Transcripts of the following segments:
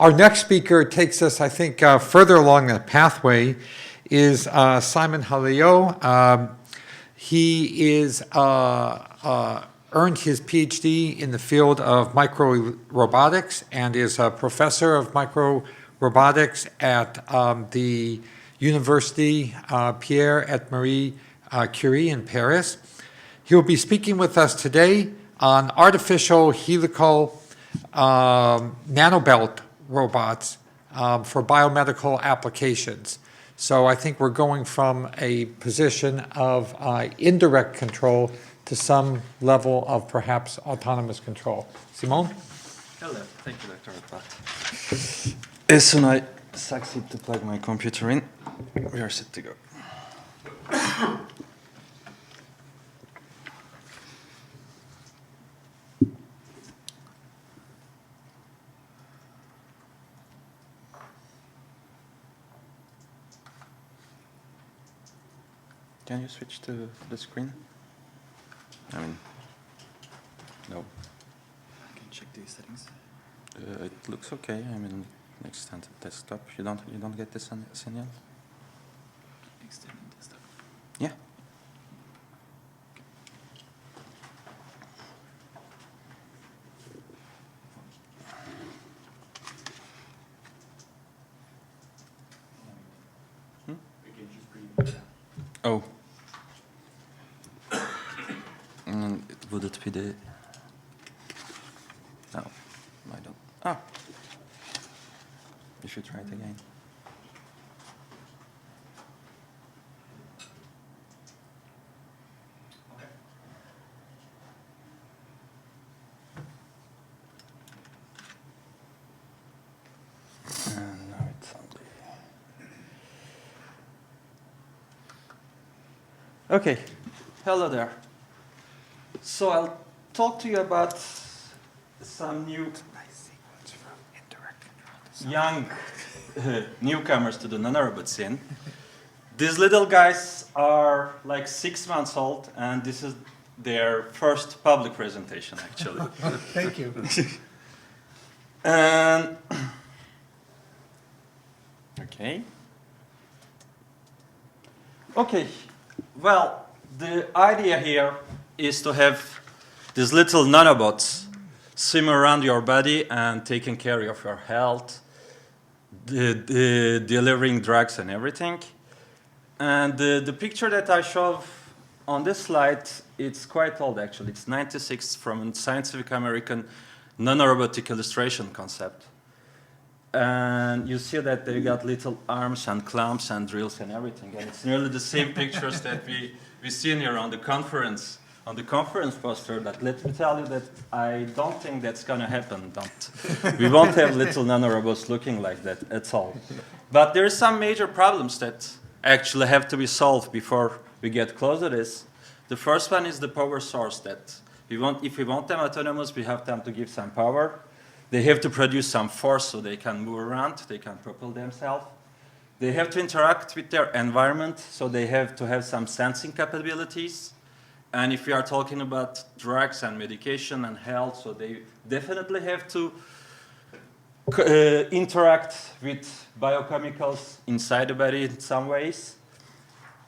Our next speaker takes us, I think, further along the pathway is Simon Haliyo. He is earned his PhD in the field of microrobotics and is a professor of microrobotics at the University Pierre et Marie Curie in Paris. He will be speaking with us today on artificial helical nanobelt robots for biomedical applications. So I think we're going from a position of indirect control to some level of perhaps autonomous control. Simon? Hello, thank you, Dr. Pat. As soon as I succeed to plug my computer in, we are set to go. Can you switch to the screen? I mean, no. I can check these settings. It looks okay. I mean, extended desktop. You don't get this signal? Extended desktop. Yeah. Oh. Would it be the... No, I don't. Ah. You should try it again. Okay. And now it's only... Okay. Hello there. So I'll talk to you about some new young newcomers to the nanorobot scene. These little guys are like 6 months old, and this is their first public presentation, actually. Thank you. And okay. Okay. Well, the idea here is to have these little nanobots swim around your body and taking care of your health, delivering drugs and everything. And the picture that I show on this slide, it's quite old actually. It's 96 from a Scientific American nanorobotic illustration concept. And you see that they got little arms and clamps and drills and everything. And it's nearly the same pictures that we see here on the conference poster. That let me tell you that I don't think that's going to happen. We won't have little nanorobots looking like that at all. But there are some major problems that actually have to be solved before we get close to this. The first one is the power source. That if we want them autonomous, we have them to give some power. They have to produce some force so they can move around, they can propel themselves. They have to interact with their environment, so they have to have some sensing capabilities. And if we are talking about drugs and medication and health, so they definitely have to interact with biochemicals inside the body in some ways.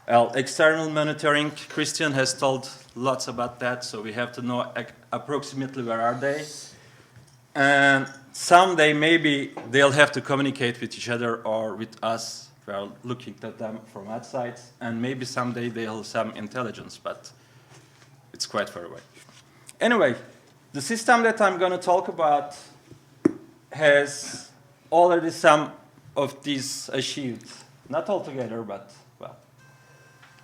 Well, external monitoring, Christian has told lots about that, so we have to know approximately where are they. And someday maybe they'll have to communicate with each other or with us. We're looking at them from outside, and maybe someday they'll have some intelligence, but it's quite far away. Anyway, the system that I'm going to talk about has already some of these achieved. Not all together, but well.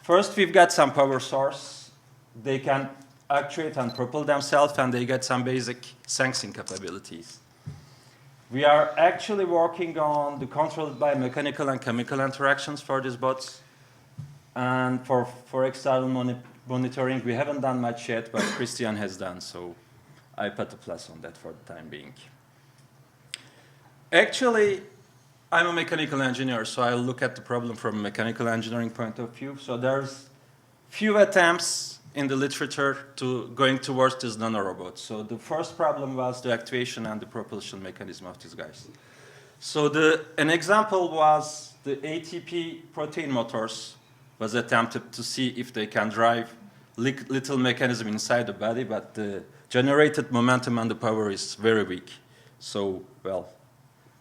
First, we've got some power source. They can actuate and propel themselves, and they get some basic sensing capabilities. We are actually working on the controlled by mechanical and chemical interactions for these bots. And for external monitoring, we haven't done much yet, but Christian has done, so I put a plus on that for the time being. Actually, I'm a mechanical engineer, so I'll look at the problem from a mechanical engineering point of view. So there's few attempts in the literature to going towards these nanorobots. So the first problem was the actuation and the propulsion mechanism of these guys. So an example was the ATP protein motors was attempted to see if they can drive little mechanism inside the body, but the generated momentum and the power is very weak. So, well,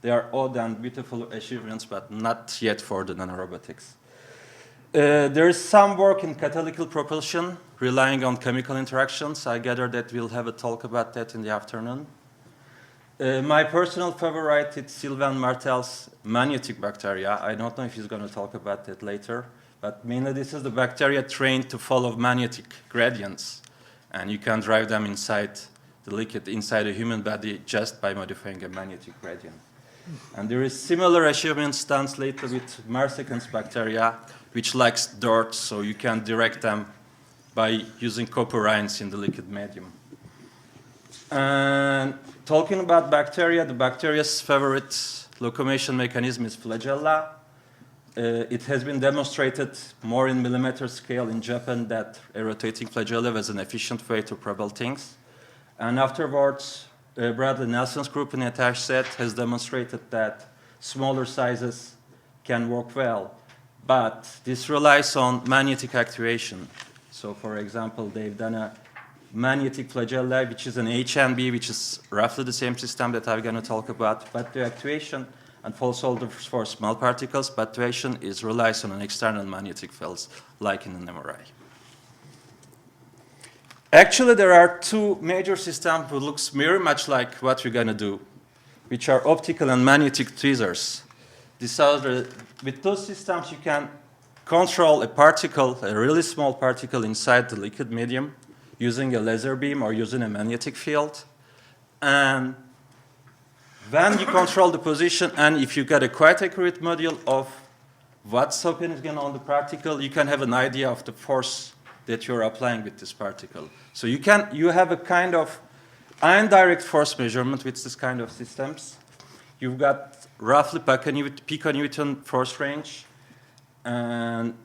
they are odd and beautiful achievements, but not yet for the nanorobotics. There is some work in catalytic propulsion, relying on chemical interactions. I gather that we'll have a talk about that in the afternoon. My personal favorite is Sylvain Martel's magnetic bacteria. I don't know if he's going to talk about that later, but mainly this is the bacteria trained to follow magnetic gradients, and you can drive them inside the liquid, inside a human body, just by modifying a magnetic gradient. And there is similar achievements done later with Marsecan's bacteria, which likes dirt, so you can direct them by using copper ions in the liquid medium. And talking about bacteria, the bacteria's favorite locomotion mechanism is flagella. It has been demonstrated more in millimeter scale in Japan that a rotating flagella was an efficient way to propel things. And afterwards, Bradley Nelson's group in attached set has demonstrated that smaller sizes can work well, but this relies on magnetic actuation. So for example, they've done a magnetic flagella, which is an HNB, which is roughly the same system that I'm going to talk about, but the actuation and false holders for small particles, but actuation relies on an external magnetic fields, like in an MRI. Actually, there are two major systems that looks very much like what we're going to do, which are optical and magnetic tweezers. With those systems, you can control a particle, a really small particle inside the liquid medium, using a laser beam or using a magnetic field. And when you control the position, and if you get a quite accurate model of what's happening on the particle, you can have an idea of the force that you're applying with this particle. So you have a kind of indirect force measurement with this kind of systems. You've got roughly piconewton force range, and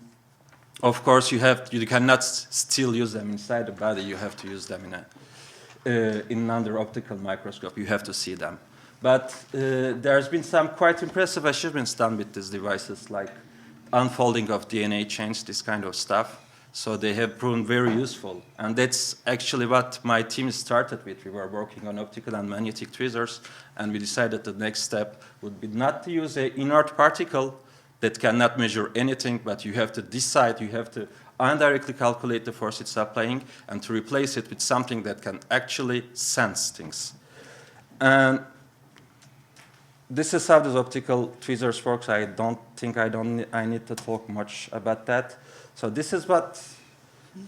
of course you cannot still use them inside the body. You have to use them in under optical microscope. You have to see them. But there's been some quite impressive achievements done with these devices, like unfolding of DNA chains, this kind of stuff. So they have proven very useful. And that's actually what my team started with. We were working on optical and magnetic tweezers, and we decided the next step would be not to use an inert particle that cannot measure anything, but you have to decide, you have to indirectly calculate the force it's applying, and to replace it with something that can actually sense things. And this is how these optical tweezers works. I don't think I need to talk much about that. So this is what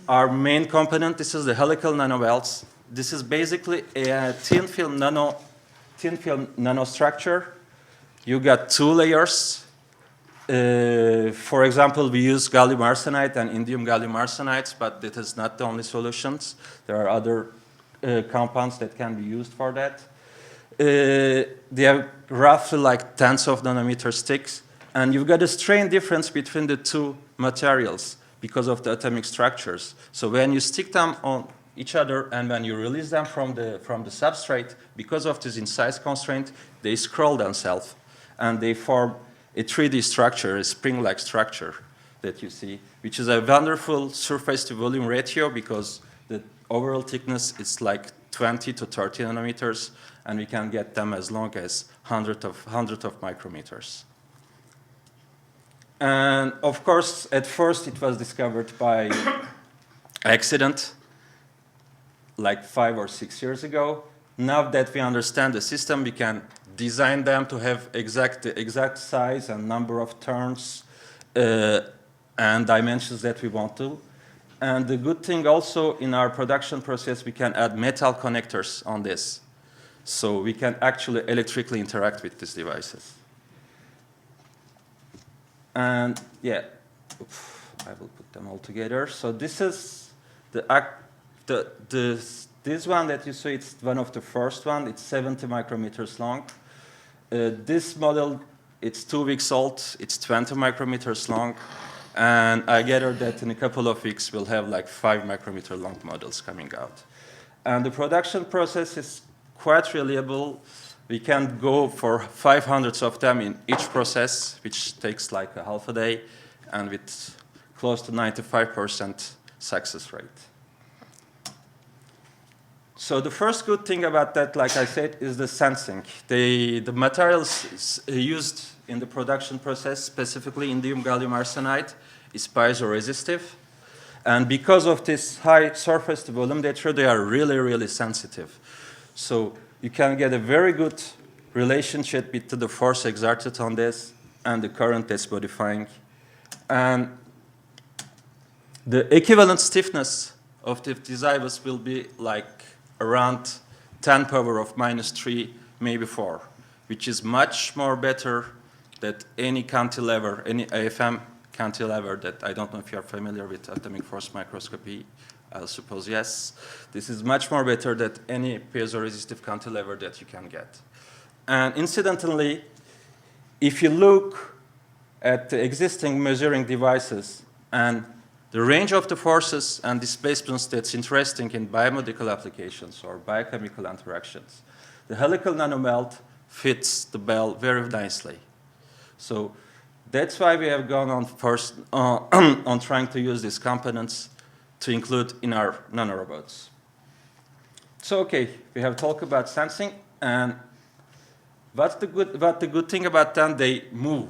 our main component. This is the helical nanowells. This is basically a thin film nanostructure. You got two layers. For example, we use gallium arsenide and indium gallium arsenides, but that is not the only solutions. There are other compounds that can be used for that. They are roughly like tens of nanometers thick, and you've got a strain difference between the two materials because of the atomic structures. So when you stick them on each other and when you release them from the substrate, because of this in size constraint, they scroll themselves and they form a 3D structure, a spring-like structure that you see, which is a wonderful surface to volume ratio because the overall thickness is like 20 to 30 nanometers, and we can get them as long as hundreds of micrometers. And of course, at first it was discovered by accident, like 5 or 6 years ago. Now that we understand the system, we can design them to have the exact size and number of turns and dimensions that we want to. And the good thing also in our production process, we can add metal connectors on this. So we can actually electrically interact with these devices. And yeah, I will put them all together. So this is this one that you see, it's one of the first one. It's 70 micrometers long. This model, it's 2 weeks old. It's 20 micrometers long. And I gather that in a couple of weeks, we'll have like 5 micrometer long models coming out. And the production process is quite reliable. We can go for 500 of them in each process, which takes like a half a day, and with close to 95% success rate. So the first good thing about that, like I said, is the sensing. The materials used in the production process, specifically indium gallium arsenide, is piezoresistive. And because of this high surface to volume ratio, they are really, really sensitive. So you can get a very good relationship between the force exerted on this and the current that's modifying. And the equivalent stiffness of these IVs will be like around 10 power of -3, maybe 4, which is much more better than any cantilever, any AFM cantilever that I don't know if you're familiar with atomic force microscopy. I suppose yes. This is much more better than any piezoresistive cantilever that you can get. And incidentally, if you look at the existing measuring devices and the range of the forces and displacements that's interesting in biomedical applications or biochemical interactions, the helical nanomelt fits the bill very nicely. So that's why we have gone on first on trying to use these components to include in our nanorobots. So okay, we have talked about sensing, and what's the good thing about them? They move.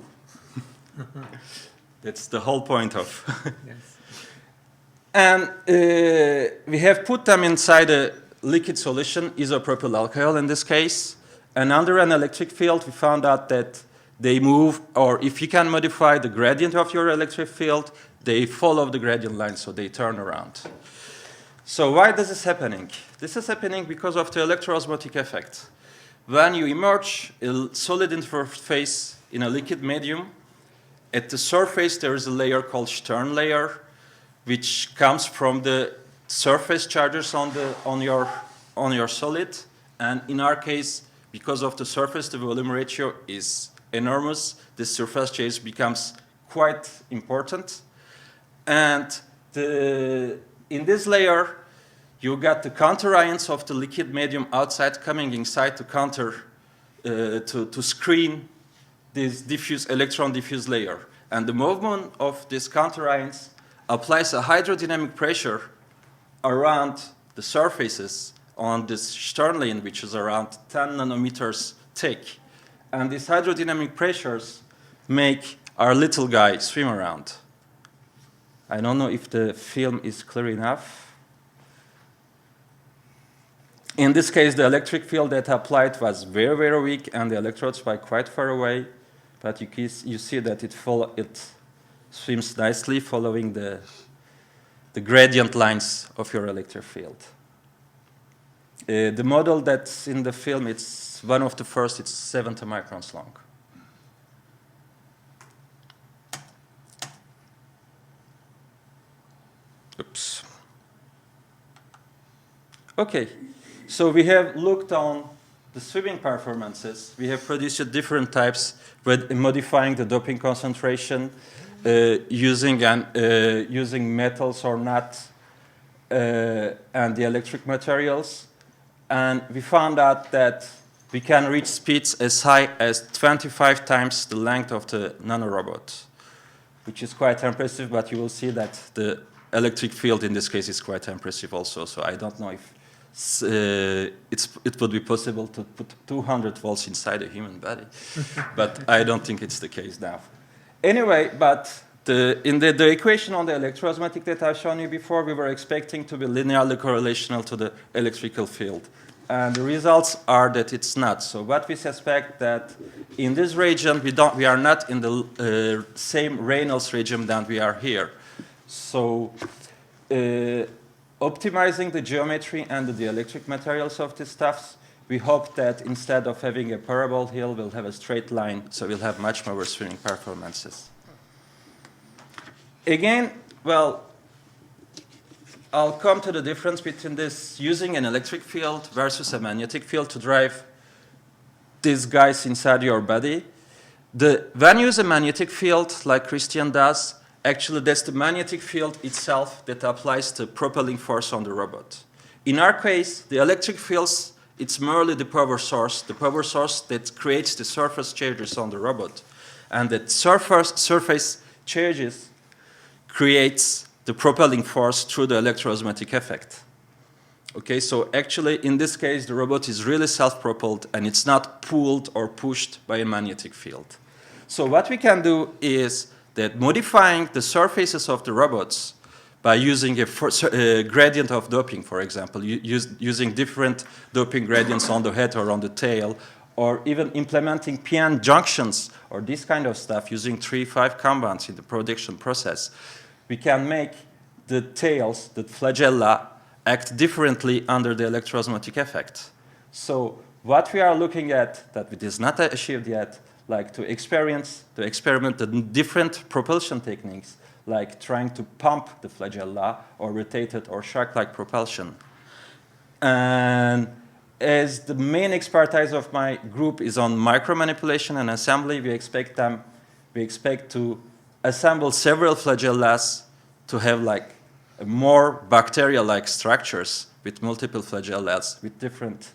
That's the whole point of. Yes. And we have put them inside a liquid solution, isopropyl alcohol in this case. And under an electric field, we found out that they move, or if you can modify the gradient of your electric field, they follow the gradient line, so they turn around. So why is this happening? This is happening because of the electroosmotic effect. When you immerse a solid interface in a liquid medium, at the surface there is a layer called Stern layer, which comes from the surface charges on your solid. And in our case, because of the surface to volume ratio is enormous, this surface charge becomes quite important. And in this layer, you got the counter ions of the liquid medium outside coming inside to counter, to screen this diffuse electron diffuse layer. And the movement of these counter ions applies a hydrodynamic pressure around the surfaces on this Stern line, which is around 10 nanometers thick. And these hydrodynamic pressures make our little guy swim around. I don't know if the film is clear enough. In this case, the electric field that applied was very, very weak, and the electrodes were quite far away. But you see that it swims nicely following the gradient lines of your electric field. The model that's in the film, it's one of the first, it's 70 microns long. Oops. Okay, so we have looked on the swimming performances. We have produced different types with modifying the doping concentration, using metals or not, and the electric materials. And we found out that we can reach speeds as high as 25 times the length of the nanorobot, which is quite impressive, but you will see that the electric field in this case is quite impressive also. So I don't know if it would be possible to put 200 volts inside a human body, but I don't think it's the case now. Anyway, but in the equation on the electroosmotic that I've shown you before, we were expecting to be linearly correlational to the electrical field. And the results are that it's not. So what we suspect that in this region, we are not in the same Reynolds region than we are here. So optimizing the geometry and the electric materials of these stuffs, we hope that instead of having a parabol hill, we'll have a straight line, so we'll have much more swimming performances. Again, well, I'll come to the difference between this using an electric field versus a magnetic field to drive these guys inside your body. When you use a magnetic field, like Christian does, actually that's the magnetic field itself that applies the propelling force on the robot. In our case, the electric fields it's merely the power source that creates the surface charges on the robot. And that surface charges creates the propelling force through the electroosmotic effect. Okay, so actually, in this case, the robot is really self-propelled, and it's not pulled or pushed by a magnetic field. So what we can do is that modifying the surfaces of the robots by using a gradient of doping, for example, using different doping gradients on the head or on the tail, or even implementing PN junctions or this kind of stuff using 3,5 compounds in the production process, we can make the tails, the flagella, act differently under the electroosmotic effect. So what we are looking at, that it is not achieved yet, like to experiment the different propulsion techniques, like trying to pump the flagella or rotated or shark-like propulsion. And as the main expertise of my group is on micromanipulation and assembly, we expect to assemble several flagellas to have like more bacterial-like structures with multiple flagellas with different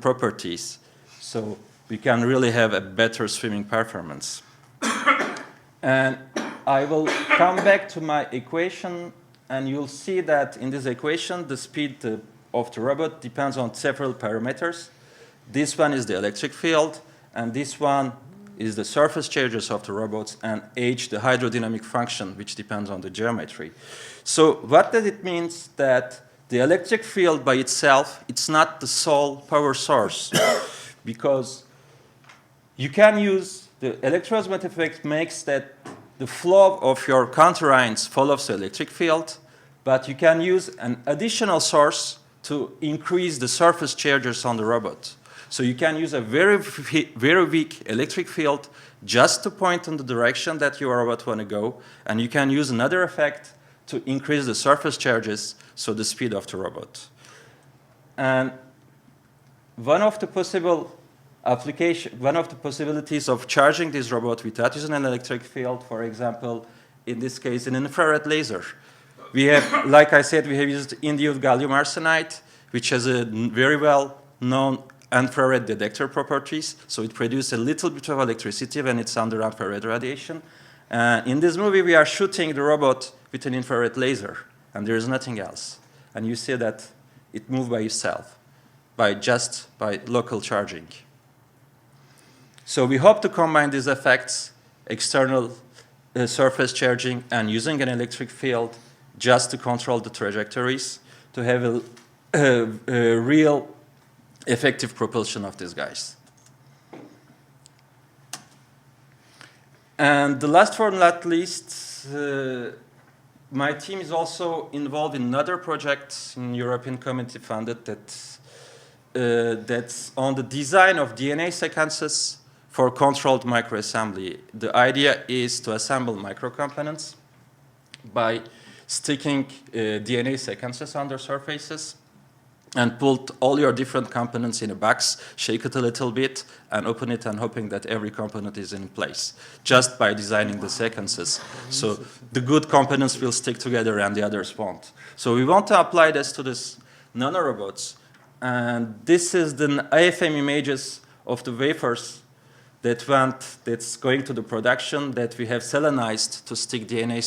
properties. So we can really have a better swimming performance. And I will come back to my equation, and you'll see that in this equation, the speed of the robot depends on several parameters. This one is the electric field, and this one is the surface charges of the robots, and h, the hydrodynamic function, which depends on the geometry. So what does it mean? That the electric field by itself, it's not the sole power source, because you can use the electroosmotic effect makes that the flow of your counter-ions follows the electric field, but you can use an additional source to increase the surface charges on the robot. So you can use a very weak electric field just to point in the direction that your robot want to go, and you can use another effect to increase the surface charges, so the speed of the robot. And one of the possibilities of charging this robot without using an electric field, for example, in this case, an infrared laser. We have, like I said, we have used induced gallium arsenide, which has a very well-known infrared detector properties. So it produces a little bit of electricity when it's under infrared radiation. In this movie, we are shooting the robot with an infrared laser, and there is nothing else. And you see that it moves by itself, by local charging. So we hope to combine these effects, external surface charging and using an electric field just to control the trajectories, to have a real effective propulsion of these guys. And the last but not least, my team is also involved in another project in European Community funded that's on the design of DNA sequences for controlled microassembly. The idea is to assemble microcomponents by sticking DNA sequences on their surfaces and put all your different components in a box, shake it a little bit, and open it and hoping that every component is in place, just by designing the sequences. So the good components will stick together and the others won't. So we want to apply this to these nanorobots. And this is the AFM images of the wafers that's going to the production that we have selenized to stick DNA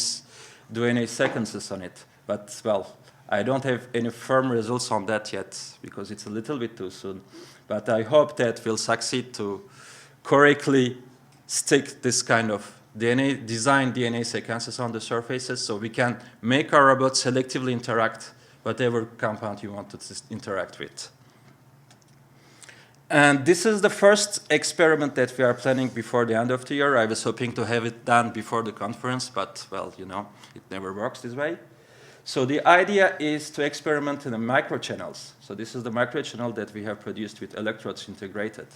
sequences on it. But, well, I don't have any firm results on that yet because it's a little bit too soon. But I hope that we'll succeed to correctly stick this kind of design DNA sequences on the surfaces so we can make our robot selectively interact whatever compound you want to interact with. And this is the first experiment that we are planning before the end of the year. I was hoping to have it done before the conference, but, well, you know, it never works this way. So the idea is to experiment in the microchannels. So this is the microchannel that we have produced with electrodes integrated.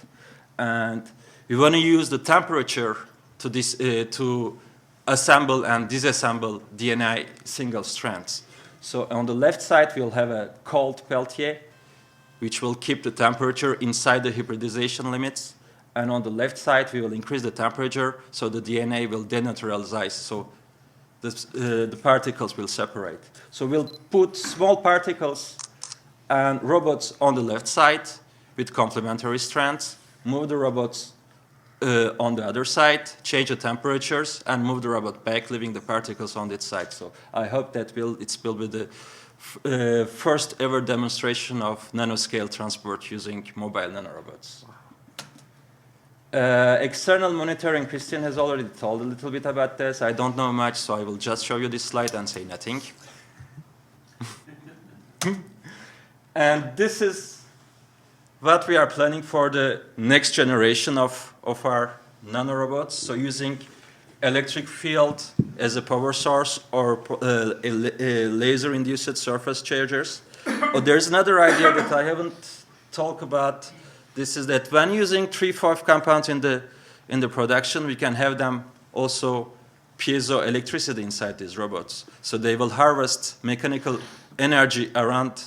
And we want to use the temperature to assemble and disassemble DNA single strands. So on the left side, we'll have a cold Peltier, which will keep the temperature inside the hybridization limits. And on the left side, we will increase the temperature so the DNA will denaturalize, so the particles will separate. So we'll put small particles and robots on the left side with complementary strands, move the robots on the other side, change the temperatures, and move the robot back, leaving the particles on its side. So I hope that it will be the first ever demonstration of nanoscale transport using mobile nanorobots. External monitoring, Christian has already told a little bit about this. I don't know much, so I will just show you this slide and say nothing. And this is what we are planning for the next generation of our nanorobots. So using electric field as a power source or laser-induced surface chargers. But there's another idea that I haven't talked about. This is that when using 3,5 compounds in the production, we can have them also piezoelectricity inside these robots. So they will harvest mechanical energy around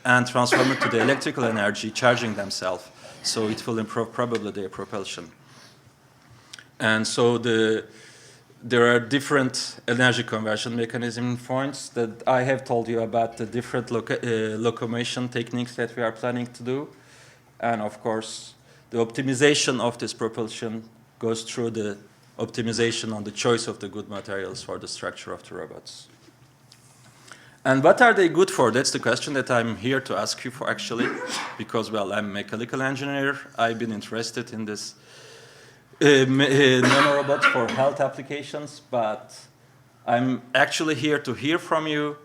and transform it to the electrical energy, charging themselves. So it will improve probably their propulsion. And so there are different energy conversion mechanism points that I have told you about, the different locomotion techniques that we are planning to do. And of course, the optimization of this propulsion goes through the optimization on the choice of the good materials for the structure of the robots. And what are they good for? That's the question that I'm here to ask you for, actually, because, well, I'm a mechanical engineer. I've been interested in this nanorobots for health applications, but I'm actually here to hear from you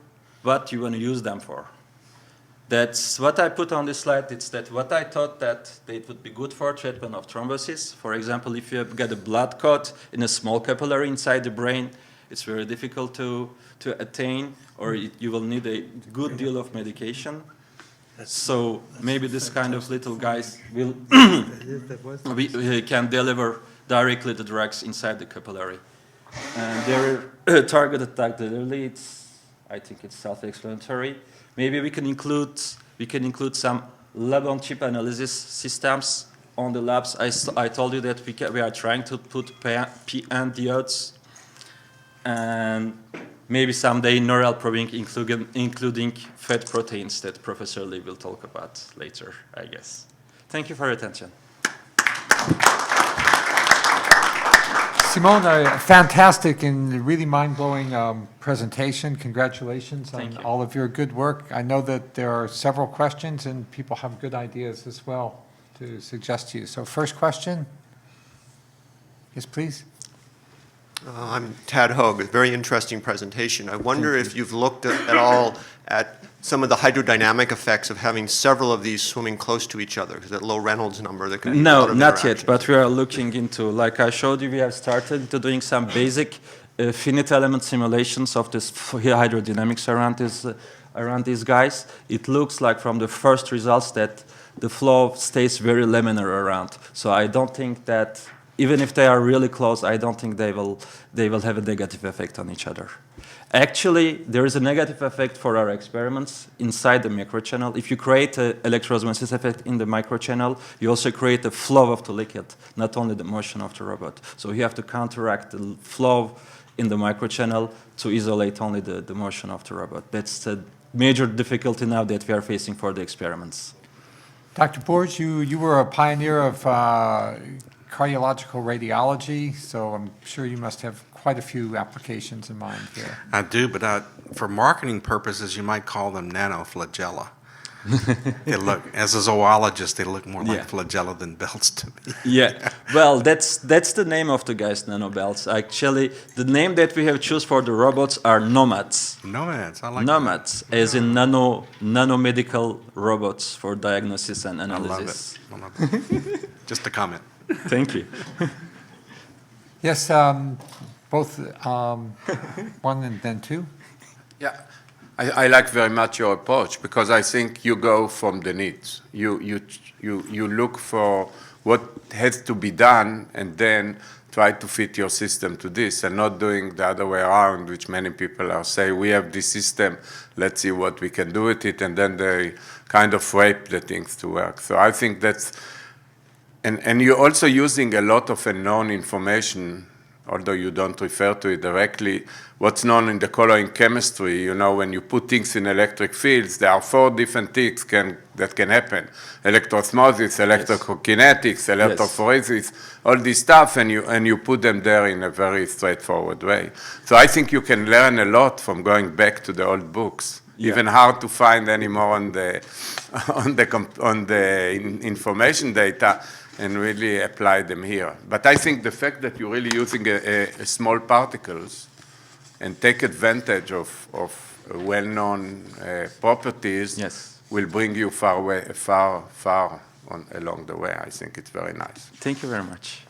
what you want to use them for. That's what I put on this slide. It's that what I thought that it would be good for treatment of thrombosis. For example, if you have got a blood clot in a small capillary inside the brain, it's very difficult to attain, or you will need a good deal of medication. So maybe this kind of little guys will we can deliver directly the drugs inside the capillary. And they're targeted directly. I think it's self-explanatory. Maybe we can include some lab-on-chip analysis systems on the labs. I told you that we are trying to put PN diodes, and maybe someday neural probing, including fat proteins that Professor Lee will talk about later, I guess. Thank you for your attention. Simone, a fantastic and really mind-blowing presentation. Congratulations on all of your good work. I know that there are several questions and people have good ideas as well to suggest to you. So first question. Yes, please. I'm Tad Hogue. A very interesting presentation. I wonder if you've looked at all at some of the hydrodynamic effects of having several of these swimming close to each other, because that low Reynolds number that can No, not yet, but we are looking into, like I showed you, we have started to doing some basic finite element simulations of this hydrodynamics around these guys. It looks like from the first results that the flow stays very laminar around. So I don't think that, even if they are really close, I don't think they will have a negative effect on each other. Actually, there is a negative effect for our experiments inside the microchannel. If you create an electroosmosis effect in the microchannel, you also create a flow of the liquid, not only the motion of the robot. So you have to counteract the flow in the microchannel to isolate only the motion of the robot. That's the major difficulty now that we are facing for the experiments. Dr. Borges, you were a pioneer of cardiological radiology, so I'm sure you must have quite a few applications in mind here. I do, but for marketing purposes, you might call them nanoflagella. They look, as a zoologist, they look more like flagella than belts to me. Yeah, well, that's the name of the guys, nanobelts. Actually, the name that we have choose for the robots are nomads. Nomads, I like Nomads, as in nanomedical robots for diagnosis and analysis. I love it. Just a comment. Thank you. Yes, both one and then two. Yeah, I like very much your approach because I think you go from the needs. You look for what has to be done and then try to fit your system to this and not doing the other way around, which many people are saying, we have this system, let's see what we can do with it, and then they kind of rape the things to work. So I think that's, and you're also using a lot of unknown information although you don't refer to it directly, what's known in the coloring chemistry, you know, when you put things in electric fields, there are 4 different things that can happen. Electroosmosis, electrokinetics, electrophoresis, all this stuff, and you put them there in a very straightforward way. So I think you can learn a lot from going back to the old books. Yeah. Even hard to find anymore on the information data, and really apply them here. But I think the fact that you're really using small particles and take advantage of well-known properties will bring you far along the way. I think it's very nice. Thank you very much.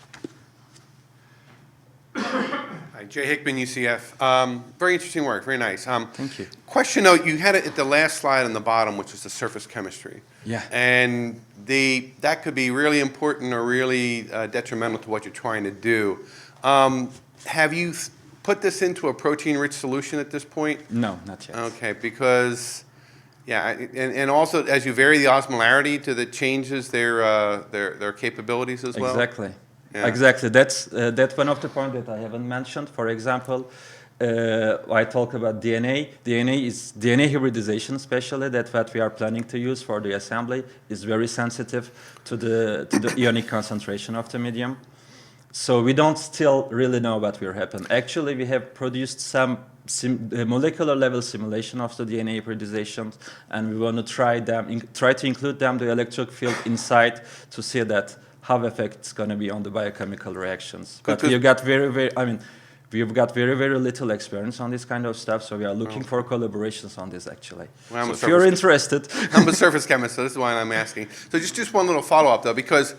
Hi, Jay Hickman, UCF. Very interesting work, very nice. Thank you. Question though, you had it at the last slide on the bottom, which was the surface chemistry. Yeah. And that could be really important or really detrimental to what you're trying to do. Have you put this into a protein-rich solution at this point? No, not yet. Okay, because, yeah, and also as you vary the osmolarity to the changes their capabilities as well? Exactly. Yeah. Exactly. That's one of the points that I haven't mentioned. For example, I talk about DNA. DNA hybridization, especially that what we are planning to use for the assembly, is very sensitive to the ionic concentration of the medium. So we don't still really know what will happen. Actually, we have produced some molecular level simulation of the DNA hybridizations, and we want to try to include them the electric field inside to see that how effect it's going to be on the biochemical reactions. But we've got we've got very little experience on this kind of stuff, so we are looking for collaborations on this actually. Well, so if you're interested. I'm a surface chemist, so this is why I'm asking. So just one little follow-up though, because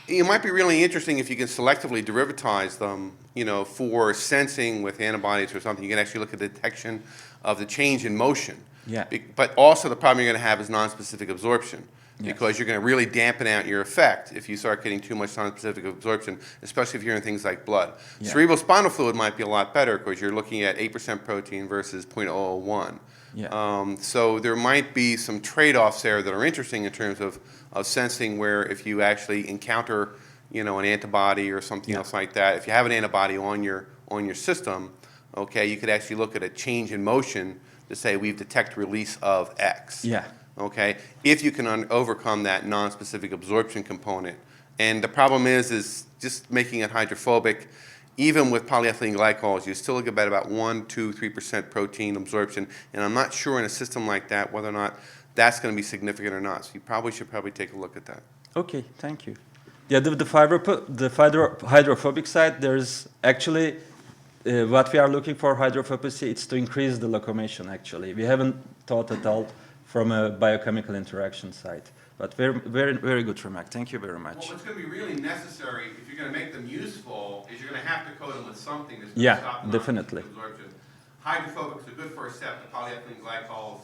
it might be really interesting if you can selectively derivatize them, you know, for sensing with antibodies or something. You can actually look at the detection of the change in motion. Yeah. But also the problem you're going to have is non-specific absorption. Yes. Because you're going to really dampen out your effect if you start getting too much non-specific absorption, especially if you're in things like blood. Yeah. Cerebral spinal fluid might be a lot better because you're looking at 8% protein versus 0.001. Yeah. So there might be some trade-offs there that are interesting in terms of sensing where if you actually encounter, you know, an antibody or something else like that, if you have an antibody on your system, okay, you could actually look at a change in motion to say we've detected release of X. Yeah. Okay, if you can overcome that non-specific absorption component. And the problem is just making it hydrophobic, even with polyethylene glycols, you still get about 1, 2, 3% protein absorption. And I'm not sure in a system like that whether or not that's going to be significant or not. So you should take a look at that. Okay, thank you. Yeah, the hydrophobic side, there's actually what we are looking for hydrophobicity, it's to increase the locomotion actually. We haven't thought at all from a biochemical interaction side. But very good remark. Thank you very much. Well, what's going to be really necessary, if you're going to make them useful, is you're going to have to coat them with something that's going to stop definitely. absorption. Hydrophobics are good for a step, the polyethylene glycols,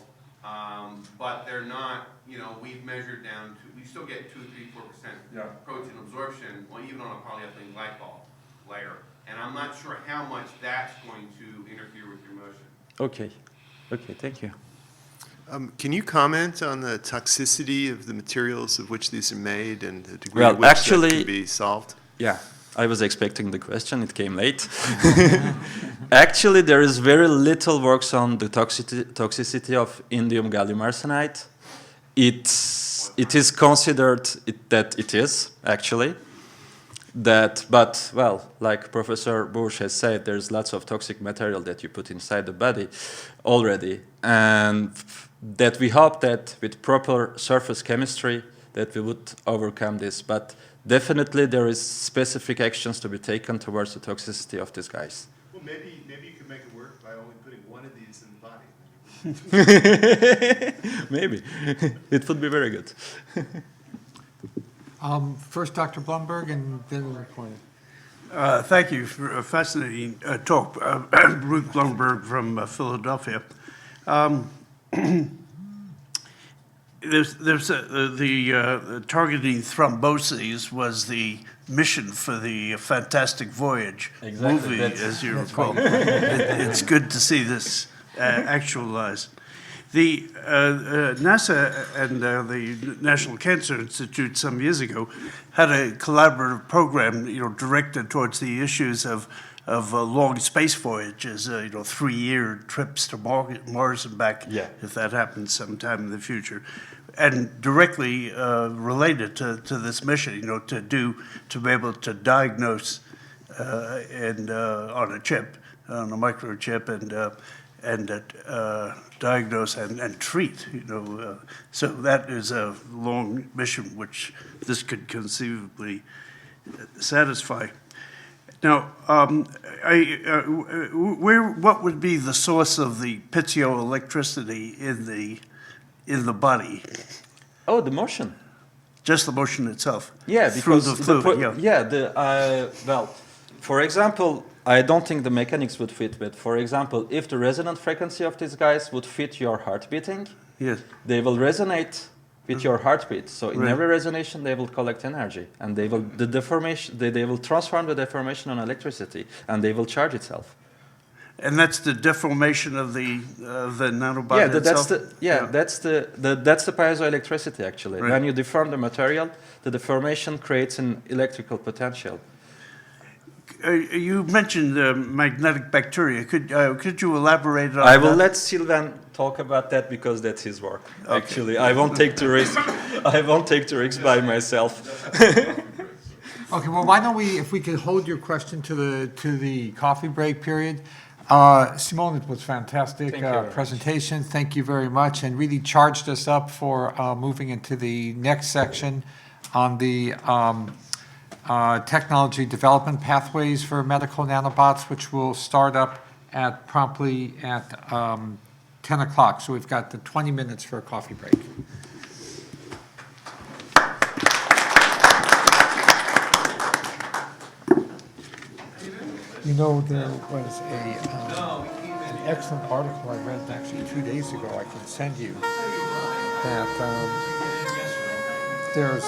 but they're not, you know, we've measured down to, we still get 2, 3, 4% protein absorption, even on a polyethylene glycol layer. And I'm not sure how much that's going to interfere with your motion. Okay, thank you. Can you comment on the toxicity of the materials of which these are made and the degree to which that can be solved? Yeah, I was expecting the question. It came late. Actually, there is very little works on the toxicity of indium gallium arsenide. It is considered that it is, actually. But, well, like Professor Bush has said, there's lots of toxic material that you put inside the body already. And that we hope that with proper surface chemistry that we would overcome this. But definitely there is specific actions to be taken towards the toxicity of these guys. Well, maybe you could make it work by only putting one of these in the body. Maybe. It would be very good. First, Dr. Blumberg, and then Latoya. Thank you for a fascinating talk. Ruth Blumberg from Philadelphia. The targeting thrombosis was the mission for the Fantastic Voyage movie, as you recall. It's good to see this actualized. The NASA and the National Cancer Institute some years ago had a collaborative program, directed towards the issues of long space voyages, 3-year trips to Mars and back, Yeah. if that happens sometime in the future. And directly related to this mission, to be able to diagnose on a chip, on a microchip, and diagnose and treat. So that is a long mission which this could conceivably satisfy. Now, what would be the source of the piezoelectricity in the body? Oh, the motion. Just the motion itself? Yeah, through because the fluid, well, for example, I don't think the mechanics would fit, but for example, if the resonant frequency of these guys would fit your heart beating, Yes. they will resonate with your heartbeat. So in Right. every resonation, they will collect energy, and they will transform the deformation on electricity, and they will charge itself. And that's the deformation of the nanobot Yeah, itself? that's the piezoelectricity actually. Right. When you deform the material, the deformation creates an electrical potential. You mentioned magnetic bacteria. Could you elaborate on I will that? let Sylvain talk about that because that's his work. Actually, I won't take the risk. I won't take the risk by myself. Okay, well, why don't we, if we could hold your question to the coffee break period. Simone, it was fantastic Thank you very much. presentation. Thank you very much, and really charged us up for moving into the next section on the technology development pathways for medical nanobots, which will start up promptly at 10 o'clock. So we've got the 20 minutes for a coffee break. There was an excellent article I read actually 2 days ago I can send you that there's